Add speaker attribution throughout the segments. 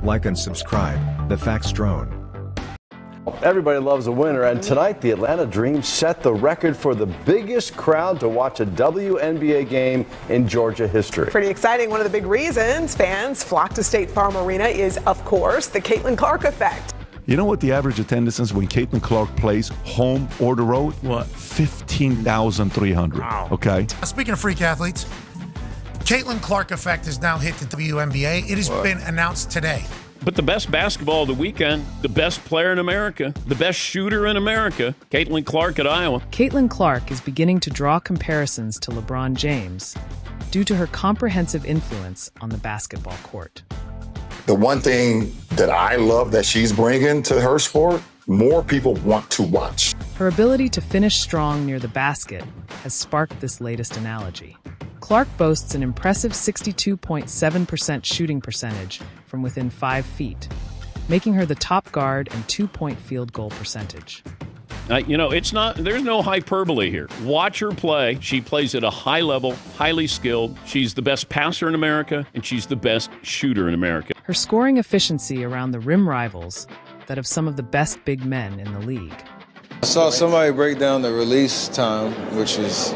Speaker 1: Like and subscribe. The Facts Drone.
Speaker 2: Everybody loves a winner, and tonight the Atlanta Dream set the record for the biggest crowd to watch a WNBA game in Georgia history.
Speaker 3: Pretty exciting. One of the big reasons fans flock to State Farm Arena is, of course, the Caitlin Clark effect.
Speaker 4: You know what the average attendance is when Caitlin Clark plays home or the road?
Speaker 5: What?
Speaker 4: 15,300.
Speaker 5: Wow.
Speaker 4: Okay.
Speaker 6: Speaking of freak athletes, Caitlin Clark effect has now hit the WNBA. It has been announced today.
Speaker 5: But the best basketball of the weekend, the best player in America, the best shooter in America, Caitlin Clark at Iowa.
Speaker 7: Caitlin Clark is beginning to draw comparisons to LeBron James due to her comprehensive influence on the basketball court.
Speaker 8: The one thing that I love that she's bringing to her sport, more people want to watch.
Speaker 7: Her ability to finish strong near the basket has sparked this latest analogy. Clark boasts an impressive 62.7% shooting percentage from within 5 feet, making her the top guard and 2-point field goal percentage.
Speaker 5: There's no hyperbole here. Watch her play. She plays at a high level, highly skilled. She's the best passer in America, and she's the best shooter in America.
Speaker 7: Her scoring efficiency around the rim rivals that of some of the best big men in the league.
Speaker 9: I saw somebody break down the release time, which is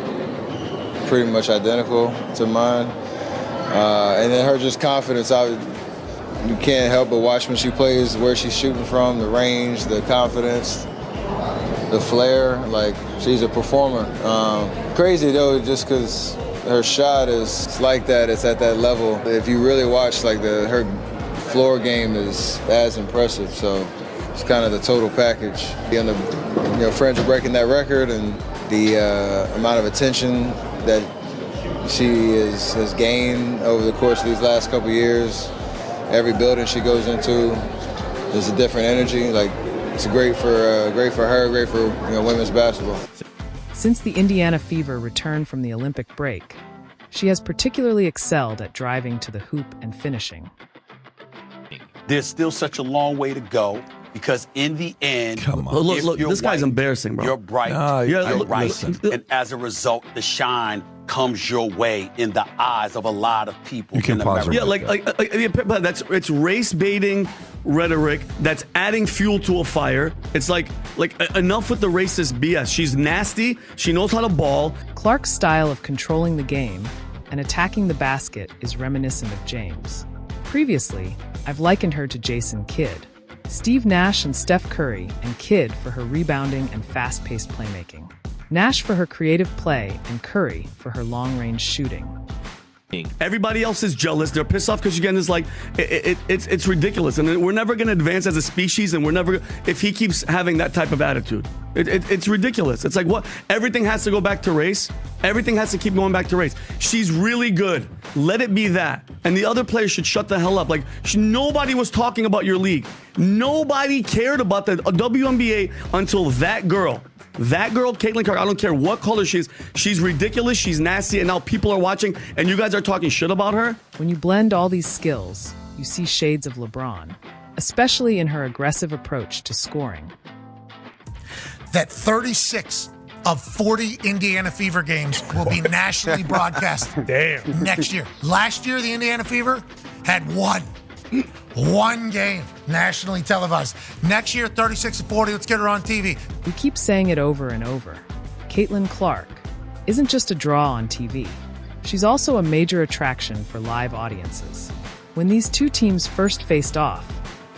Speaker 9: pretty much identical to mine. And then her just confidence, you can't help but watch when she plays, where she's shooting from, the range, the confidence, the flair. Like, she's a performer. Crazy though, just because her shot is like that, it's at that level. If you really watch, like, her floor game is as impressive. So it's kind of the total package. On the fringe of breaking that record, and the amount of attention that she has gained over the course of these last couple years. Every building she goes into, there's a different energy. Like, it's great for her, great for women's basketball.
Speaker 7: Since the Indiana Fever returned from the Olympic break, she has particularly excelled at driving to the hoop and finishing.
Speaker 10: There's still such a long way to go, because in the end,
Speaker 11: come on. Look, this guy's embarrassing, bro.
Speaker 10: You're bright, you're right, and as a result, the shine comes your way in the eyes of a lot of people in America.
Speaker 11: Yeah, it's race baiting rhetoric that's adding fuel to a fire. It's like enough with the racist BS. She's nasty. She knows how to ball.
Speaker 7: Clark's style of controlling the game and attacking the basket is reminiscent of James. Previously, I've likened her to Jason Kidd, Steve Nash and Steph Curry, and Kidd for her rebounding and fast-paced playmaking. Nash for her creative play, and Curry for her long-range shooting.
Speaker 11: Everybody else is jealous. They're pissed off because again, it's ridiculous, and we're never going to advance as a species. And we're never, if he keeps having that type of attitude, it's ridiculous. It's like, what? Everything has to go back to race. Everything has to keep going back to race. She's really good. Let it be that. And the other players should shut the hell up. Like, nobody was talking about your league. Nobody cared about the WNBA until that girl. That girl, Caitlin Clark, I don't care what color she is. She's ridiculous, she's nasty, and now people are watching, and you guys are talking shit about her?
Speaker 7: When you blend all these skills, you see shades of LeBron, especially in her aggressive approach to scoring.
Speaker 6: That 36 of 40 Indiana Fever games will be nationally broadcast next year. Last year, the Indiana Fever had one game nationally televised. Next year, 36 of 40, let's get her on TV.
Speaker 7: We keep saying it over and over. Caitlin Clark isn't just a draw on TV. She's also a major attraction for live audiences. When these two teams first faced off,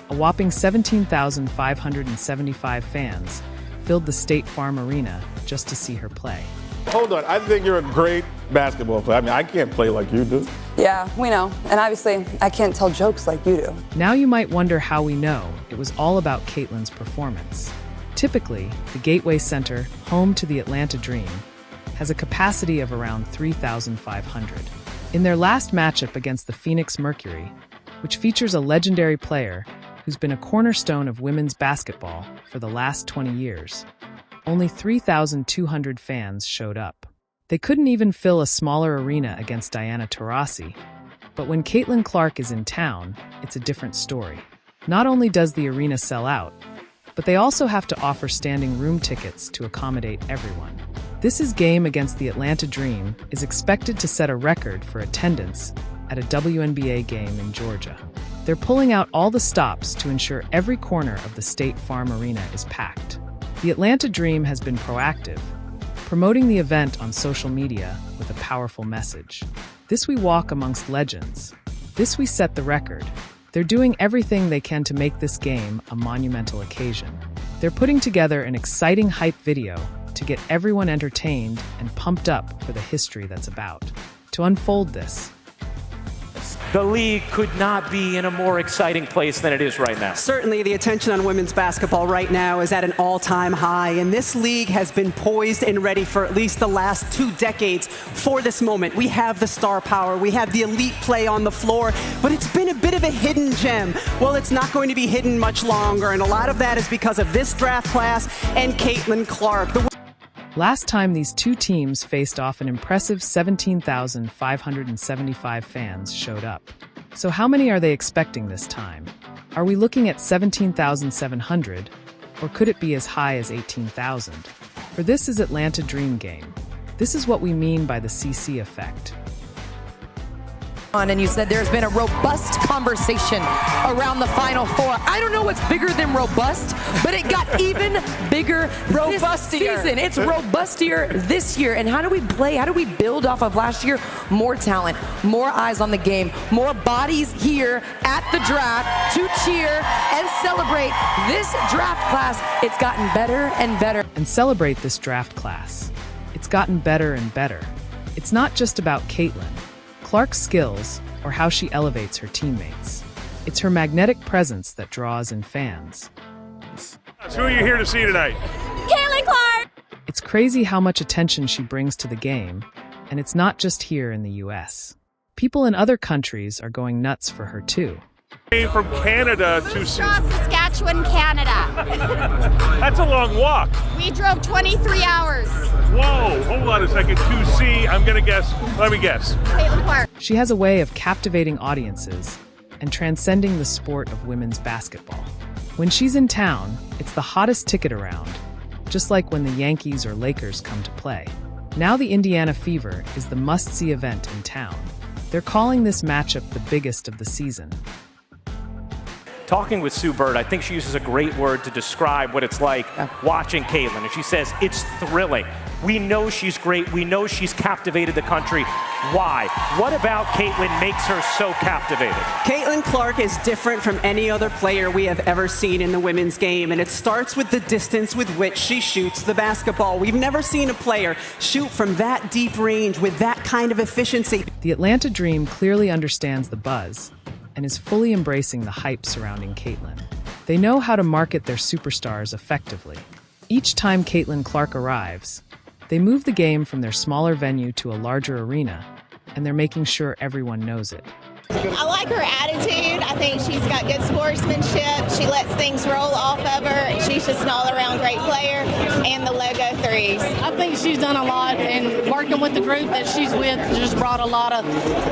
Speaker 7: a whopping 17,575 fans filled the State Farm Arena just to see her play.
Speaker 12: Hold on, I think you're a great basketball player. I mean, I can't play like you do.
Speaker 13: Yeah, we know. And obviously, I can't tell jokes like you do.
Speaker 7: Now you might wonder how we know it was all about Caitlin's performance. Typically, the Gateway Center, home to the Atlanta Dream, has a capacity of around 3,500. In their last matchup against the Phoenix Mercury, which features a legendary player who's been a cornerstone of women's basketball for the last 20 years, only 3,200 fans showed up. They couldn't even fill a smaller arena against Diana Taurasi. But when Caitlin Clark is in town, it's a different story. Not only does the arena sell out, but they also have to offer standing room tickets to accommodate everyone. This game against the Atlanta Dream is expected to set a record for attendance at a WNBA game in Georgia. They're pulling out all the stops to ensure every corner of the State Farm Arena is packed. The Atlanta Dream has been proactive, promoting the event on social media with a powerful message. This we walk amongst legends. This we set the record. They're doing everything they can to make this game a monumental occasion. They're putting together an exciting hype video to get everyone entertained and pumped up for the history that's about to unfold this.
Speaker 14: The league could not be in a more exciting place than it is right now.
Speaker 3: Certainly, the attention on women's basketball right now is at an all-time high, and this league has been poised and ready for at least the last 2 decades for this moment. We have the star power, we have the elite play on the floor, but it's been a bit of a hidden gem. Well, it's not going to be hidden much longer, and a lot of that is because of this draft class and Caitlin Clark.
Speaker 7: Last time these two teams faced off, an impressive 17,575 fans showed up. So how many are they expecting this time? Are we looking at 17,700, or could it be as high as 18,000? For this is Atlanta Dream Game. This is what we mean by the CC effect.
Speaker 15: And you said there's been a robust conversation around the Final Four. I don't know what's bigger than robust, but it got even bigger this season. It's robustier this year. And how do we play? How do we build off of last year? More talent, more eyes on the game, more bodies here at the draft to cheer and celebrate this draft class. It's gotten better and better.
Speaker 7: And celebrate this draft class. It's gotten better and better. It's not just about Caitlin Clark's skills, or how she elevates her teammates. It's her magnetic presence that draws in fans.
Speaker 16: Who are you here to see tonight?
Speaker 15: Caitlin Clark!
Speaker 7: It's crazy how much attention she brings to the game, and it's not just here in the US. People in other countries are going nuts for her too.
Speaker 16: Came from Canada to
Speaker 17: Saskatchewan, Canada.
Speaker 16: That's a long walk.
Speaker 17: We drove 23 hours.
Speaker 16: Whoa, hold on a second. To see, I'm gonna guess. Let me guess.
Speaker 17: Caitlin Clark.
Speaker 7: She has a way of captivating audiences and transcending the sport of women's basketball. When she's in town, it's the hottest ticket around, just like when the Yankees or Lakers come to play. Now the Indiana Fever is the must-see event in town. They're calling this matchup the biggest of the season.
Speaker 14: Talking with Sue Bird, I think she uses a great word to describe what it's like watching Caitlin. And she says, it's thrilling. We know she's great. We know she's captivated the country. Why? What about Caitlin makes her so captivated?
Speaker 3: Caitlin Clark is different from any other player we have ever seen in the women's game, and it starts with the distance with which she shoots the basketball. We've never seen a player shoot from that deep range with that kind of efficiency.
Speaker 7: The Atlanta Dream clearly understands the buzz and is fully embracing the hype surrounding Caitlin. They know how to market their superstars effectively. Each time Caitlin Clark arrives, they move the game from their smaller venue to a larger arena, and they're making sure everyone knows it.
Speaker 17: I like her attitude. I think she's got good sportsmanship. She lets things roll off of her. She's just an all-around great player, and the logo threes.
Speaker 18: I think she's done a lot, and working with the group that she's with just brought a lot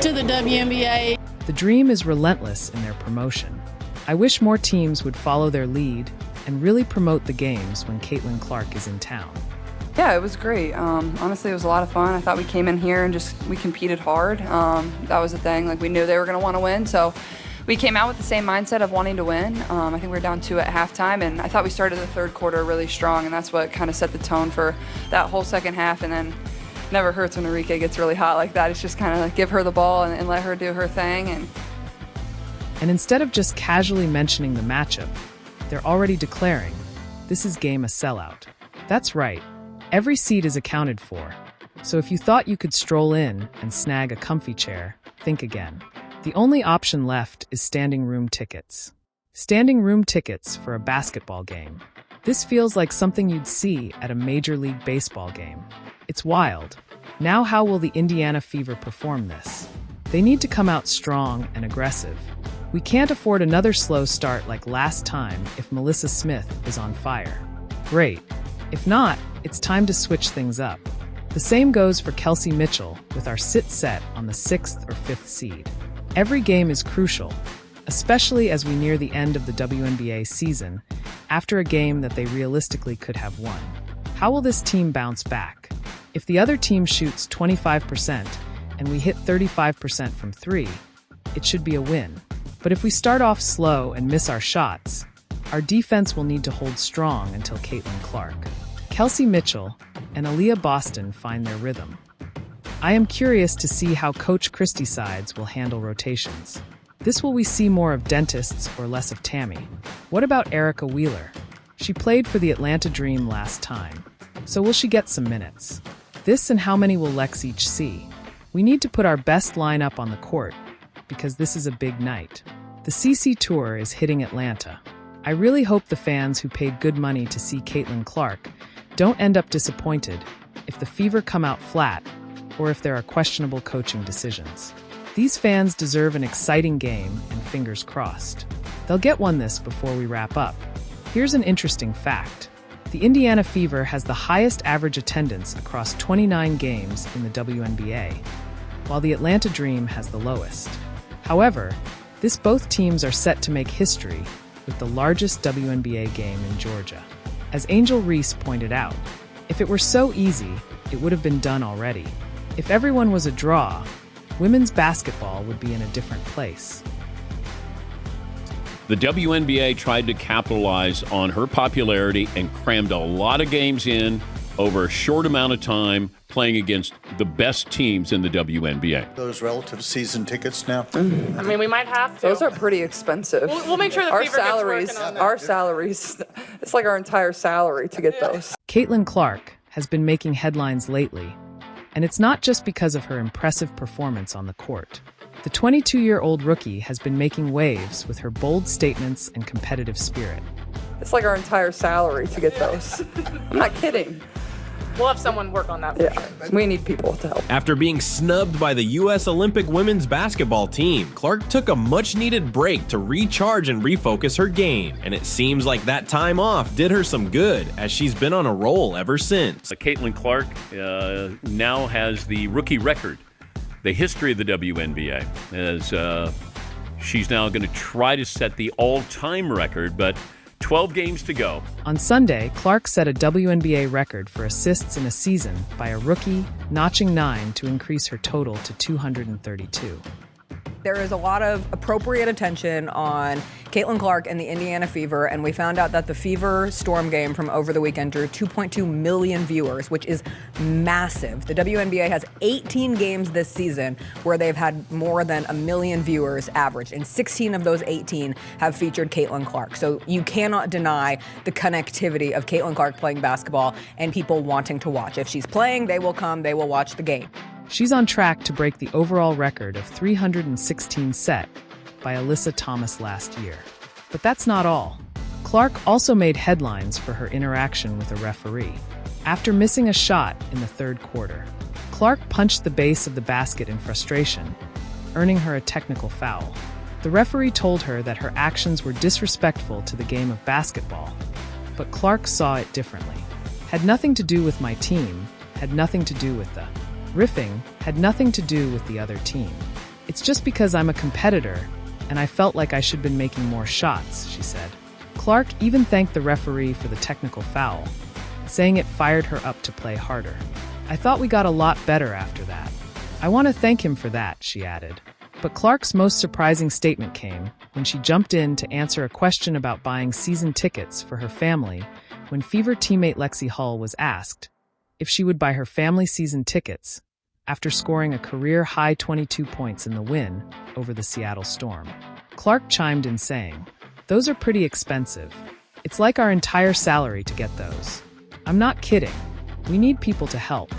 Speaker 18: to the WNBA.
Speaker 7: The Dream is relentless in their promotion. I wish more teams would follow their lead and really promote the games when Caitlin Clark is in town.
Speaker 13: Yeah, it was great. Honestly, it was a lot of fun. I thought we came in here and we competed hard. That was the thing. Like, we knew they were going to want to win, so we came out with the same mindset of wanting to win. I think we were down 2 at halftime, and I thought we started the third quarter really strong, and that's what kind of set the tone for that whole second half. And then never hurts when Enrique gets really hot like that. It's just kind of like give her the ball and let her do her thing.
Speaker 7: And instead of just casually mentioning the matchup, they're already declaring, this is game a sellout. That's right. Every seat is accounted for. So if you thought you could stroll in and snag a comfy chair, think again. The only option left is standing room tickets. Standing room tickets for a basketball game. This feels like something you'd see at a Major League Baseball game. It's wild. Now how will the Indiana Fever perform this? They need to come out strong and aggressive. We can't afford another slow start like last time if Melissa Smith is on fire. Great. If not, it's time to switch things up. The same goes for Kelsey Mitchell with our sit set on the 6th or 5th seed. Every game is crucial, especially as we near the end of the WNBA season, after a game that they realistically could have won. How will this team bounce back? If the other team shoots 25% and we hit 35% from 3, it should be a win. But if we start off slow and miss our shots, our defense will need to hold strong until Caitlin Clark, Kelsey Mitchell, and Aaliyah Boston find their rhythm. I am curious to see how Coach Christie sides will handle rotations. Will we see more of dentists or less of Tammy? What about Erica Wheeler? She played for the Atlanta Dream last time, so will she get some minutes? This and how many will Lex each see? We need to put our best lineup on the court, because this is a big night. The CC Tour is hitting Atlanta. I really hope the fans who paid good money to see Caitlin Clark don't end up disappointed if the Fever come out flat or if there are questionable coaching decisions. These fans deserve an exciting game, and fingers crossed. They'll get one this before we wrap up. Here's an interesting fact. The Indiana Fever has the highest average attendance across 29 games in the WNBA, while the Atlanta Dream has the lowest. However, both teams are set to make history with the largest WNBA game in Georgia. As Angel Reese pointed out, if it were so easy, it would have been done already. If everyone was a draw, women's basketball would be in a different place.
Speaker 5: The WNBA tried to capitalize on her popularity and crammed a lot of games in over a short amount of time, playing against the best teams in the WNBA.
Speaker 19: Those relative season tickets now?
Speaker 13: I mean, we might have to. Those are pretty expensive. We'll make sure the Fever gets working on that. Our salaries, it's like our entire salary to get those.
Speaker 7: Caitlin Clark has been making headlines lately, and it's not just because of her impressive performance on the court. The 22-year-old rookie has been making waves with her bold statements and competitive spirit.
Speaker 13: It's like our entire salary to get those. I'm not kidding. We'll have someone work on that for sure. We need people to help.
Speaker 20: After being snubbed by the U.S. Olympic women's basketball team, Clark took a much-needed break to recharge and refocus her game. And it seems like that time off did her some good, as she's been on a roll ever since.
Speaker 5: Caitlin Clark now has the rookie record, the history of the WNBA, as she's now going to try to set the all-time record, but 12 games to go.
Speaker 7: On Sunday, Clark set a WNBA record for assists in a season by a rookie, notching 9 to increase her total to 232.
Speaker 21: There is a lot of appropriate attention on Caitlin Clark and the Indiana Fever, and we found out that the Fever Storm game from over the weekend drew 2.2 million viewers, which is massive. The WNBA has 18 games this season where they've had more than 1 million viewers average, and 16 of those 18 have featured Caitlin Clark. So you cannot deny the connectivity of Caitlin Clark playing basketball and people wanting to watch. If she's playing, they will come, they will watch the game.
Speaker 7: She's on track to break the overall record of 316 set by Alyssa Thomas last year. But that's not all. Clark also made headlines for her interaction with a referee. After missing a shot in the third quarter, Clark punched the base of the basket in frustration, earning her a technical foul. The referee told her that her actions were disrespectful to the game of basketball, but Clark saw it differently. Had nothing to do with my team, had nothing to do with the riffing, had nothing to do with the other team. It's just because I'm a competitor, and I felt like I should have been making more shots, she said. Clark even thanked the referee for the technical foul, saying it fired her up to play harder. I thought we got a lot better after that. I want to thank him for that, she added. But Clark's most surprising statement came when she jumped in to answer a question about buying season tickets for her family when Fever teammate Lexi Hull was asked if she would buy her family season tickets after scoring a career-high 22 points in the win over the Seattle Storm. Clark chimed in saying, "Those are pretty expensive. It's like our entire salary to get those. I'm not kidding. We need people to help."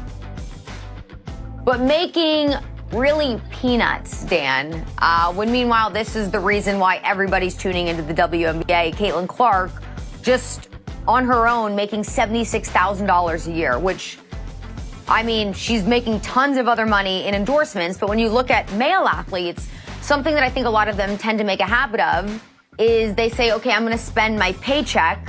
Speaker 22: But making really peanuts, Dan, when meanwhile this is the reason why everybody's tuning into the WNBA. Caitlin Clark just on her own making $76,000 a year, which, I mean, she's making tons of other money in endorsements, but when you look at male athletes, something that I think a lot of them tend to make a habit of is they say, okay, I'm going to spend my paycheck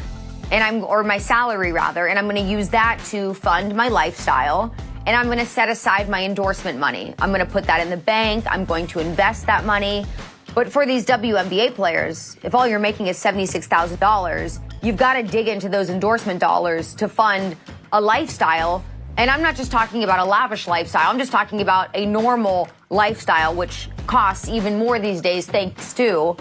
Speaker 22: or my salary rather, and I'm going to use that to fund my lifestyle, and I'm going to set aside my endorsement money. I'm going to put that in the bank. I'm going to invest that money. But for these WNBA players, if all you're making is $76,000, you've got to dig into those endorsement dollars to fund a lifestyle. And I'm not just talking about a lavish lifestyle. I'm just talking about a normal lifestyle, which costs even more these days thanks to.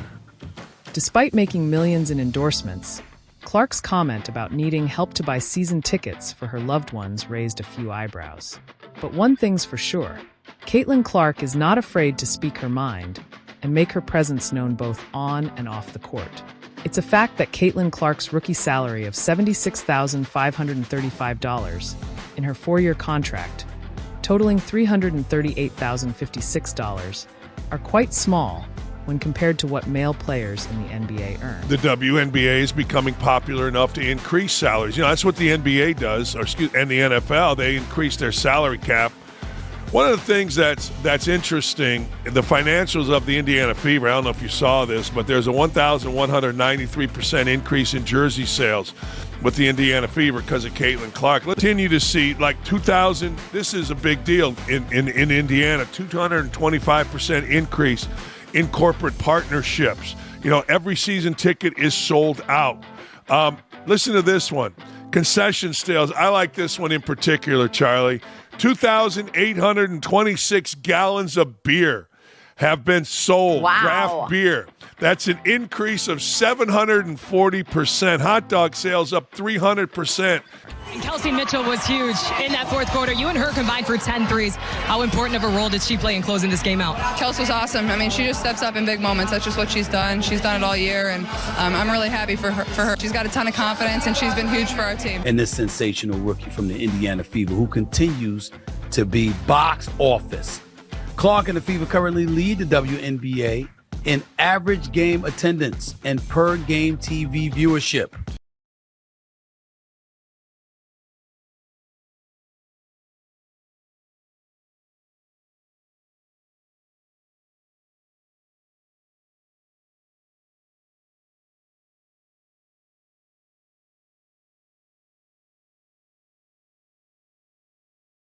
Speaker 7: Despite making millions in endorsements, Clark's comment about needing help to buy season tickets for her loved ones raised a few eyebrows. But one thing's for sure, Caitlin Clark is not afraid to speak her mind and make her presence known both on and off the court. It's a fact that Caitlin Clark's rookie salary of $76,535 in her 4-year contract, totaling $338,056, are quite small when compared to what male players in the NBA earn.
Speaker 1: The WNBA is becoming popular enough to increase salaries. That's what the NBA does, and the NFL. They increase their salary cap. One of the things that's interesting, the financials of the Indiana Fever, I don't know if you saw this, but there's a 1,193% increase in jersey sales with the Indiana Fever because of Caitlin Clark. Let's continue to see, like 2,000, this is a big deal in Indiana, 225% increase in corporate partnerships. Every season ticket is sold out. Listen to this one. Concession sales. I like this one in particular, Charlie. 2,826 gallons of beer have been sold.
Speaker 22: Wow.
Speaker 1: Draft beer. That's an increase of 740%. Hot dog sales up 300%.
Speaker 2: And Kelsey Mitchell was huge in that fourth quarter. You and her combined for 10 threes. How important of a role did she play in closing this game out?
Speaker 13: Kelsey was awesome. I mean, she just steps up in big moments. That's just what she's done. She's done it all year, and I'm really happy for her. She's got a ton of confidence, and she's been huge for our team.
Speaker 10: And this sensational rookie from the Indiana Fever who continues to be box office. Clark and the Fever currently lead the WNBA in average game attendance and per game TV viewership.